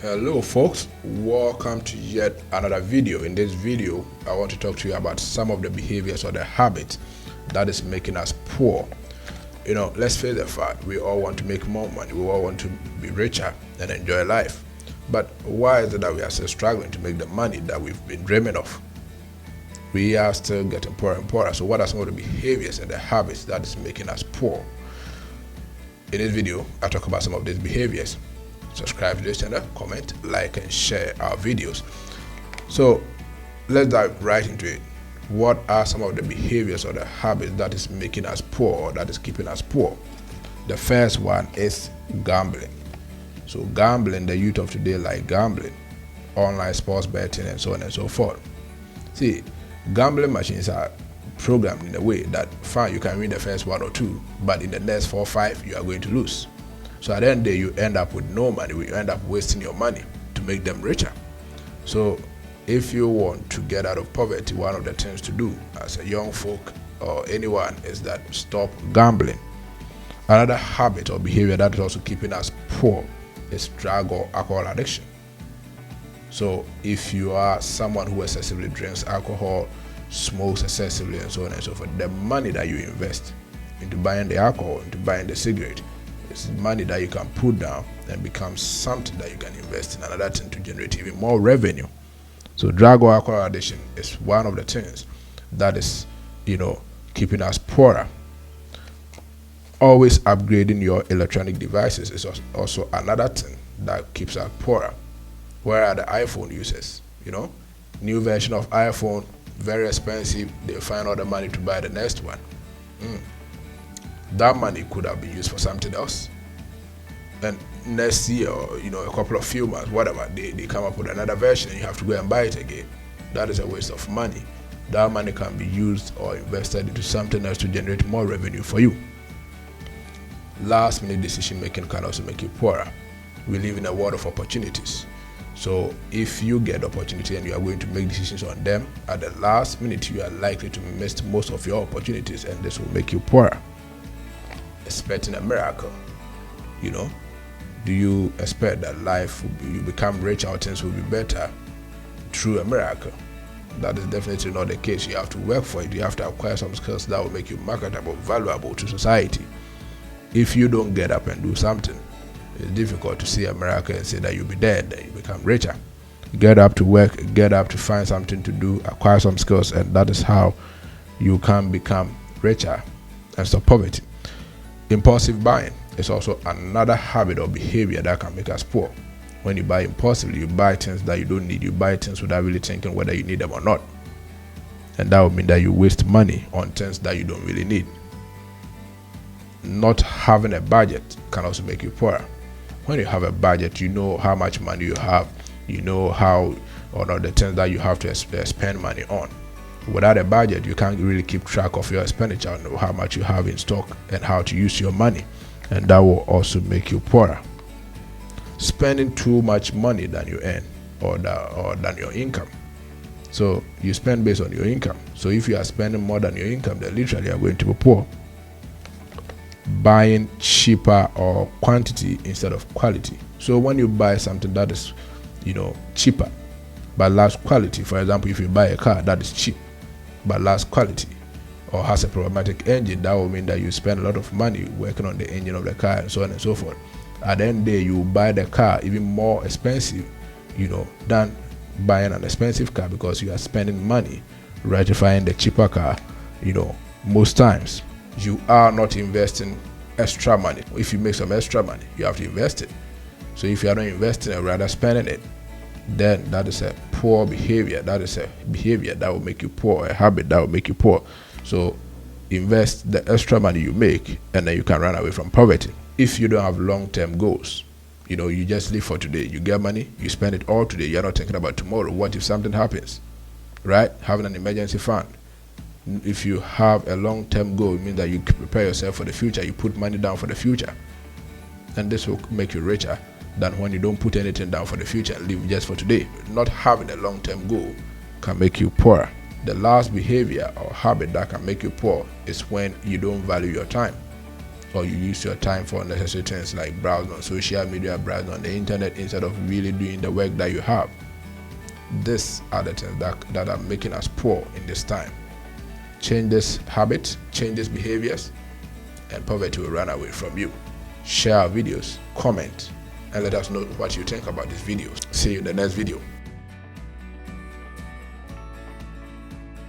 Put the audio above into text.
Hello folks, welcome to yet another video. In this video, I want to talk to you about some of the behaviors or the habits that is making us poor. Let's face the fact, we all want to make more money, we all want to be richer and enjoy life. But why is it that we are still struggling to make the money that we've been dreaming of? We are still getting poorer and poorer. So what are some of the behaviors and the habits that is making us poor? In this video, I'll talk about some of these behaviors. Subscribe to this channel, comment, like, and share our videos. So let's dive right into it. What are some of the behaviors or the habits that is making us poor or that is keeping us poor? The first one is gambling. So gambling, the youth of today like gambling, online sports betting, and so on and so forth. See, gambling machines are programmed in a way that fine, you can win the first one or two, but in the next 4 or 5 you are going to lose. So at the end of the day, you end up with no money. You end up wasting your money to make them richer. So if you want to get out of poverty, one of the things to do as a young folk or anyone is that stop gambling. Another habit or behavior that is also keeping us poor is drug or alcohol addiction. So if you are someone who excessively drinks alcohol, smokes excessively, and so on and so forth, the money that you invest into buying the alcohol, into buying the cigarette, it's money that you can put down and become something that you can invest in another thing to generate even more revenue. So drug or alcohol addiction is one of the things that is, keeping us poorer. Always upgrading your electronic devices is also another thing that keeps us poorer. Where are the iPhone users? New version of iPhone, very expensive. They find all the money to buy the next one. That money could have been used for something else. And next year, or a couple of few months, whatever, they come up with another version and you have to go and buy it again. That is a waste of money. That money can be used or invested into something else to generate more revenue for you. Last minute decision making can also make you poorer. We live in a world of opportunities. So if you get opportunity and you are going to make decisions on them at the last minute, you are likely to miss most of your opportunities, and this will make you poorer. Expecting a miracle, do you expect that life you become rich or things will be better through a miracle? That is definitely not the case. You have to work for it. You have to acquire some skills that will make you marketable, valuable to society. If you don't get up and do something, it's difficult to see a miracle and say that you'll be dead and you become richer. Get up to work, get up to find something to do, acquire some skills, and that is how you can become richer and stop poverty. Impulsive buying is also another habit or behavior that can make us poor. When you buy impulsively, you buy things that you don't need. You buy things without really thinking whether you need them or not. And that would mean that you waste money on things that you don't really need. Not having a budget can also make you poorer. When you have a budget, you know how much money you have. You know how or not the things that you have to spend money on. Without a budget, you can't really keep track of your expenditure, know how much you have in stock and how to use your money, and that will also make you poorer. Spending too much money than you earn or than your income. So you spend based on your income. So if you are spending more than your income, then literally you are going to be poor. Buying cheaper or quantity instead of quality. So when you buy something that is, cheaper but less quality, for example, if you buy a car that is cheap but less quality or has a problematic engine, that will mean that you spend a lot of money working on the engine of the car and so on and so forth. At the end of the day, you buy the car even more expensive, than buying an expensive car, because you are spending money rectifying the cheaper car. Most times you are not investing extra money. If you make some extra money, you have to invest it. So if you are not investing and rather spending it, then that is a poor behavior. That is a behavior that will make you poor, a habit that will make you poor. So invest the extra money you make, and then you can run away from poverty. If you don't have long-term goals, you just live for today. You get money, you spend it all today. You're not thinking about tomorrow. What if something happens, right? Having an emergency fund. If you have a long-term goal, it means that you prepare yourself for the future. You put money down for the future, and this will make you richer than when you don't put anything down for the future and live just for today. Not having a long-term goal can make you poorer. The last behavior or habit that can make you poor is when you don't value your time. or you use your time for unnecessary things like browsing on social media, browsing on the internet instead of really doing the work that you have. These are the things that are making us poor in this time. Change this habit, change these behaviors, and poverty will run away from you. Share our videos, comment, and let us know what you think about these videos. See you in the next video.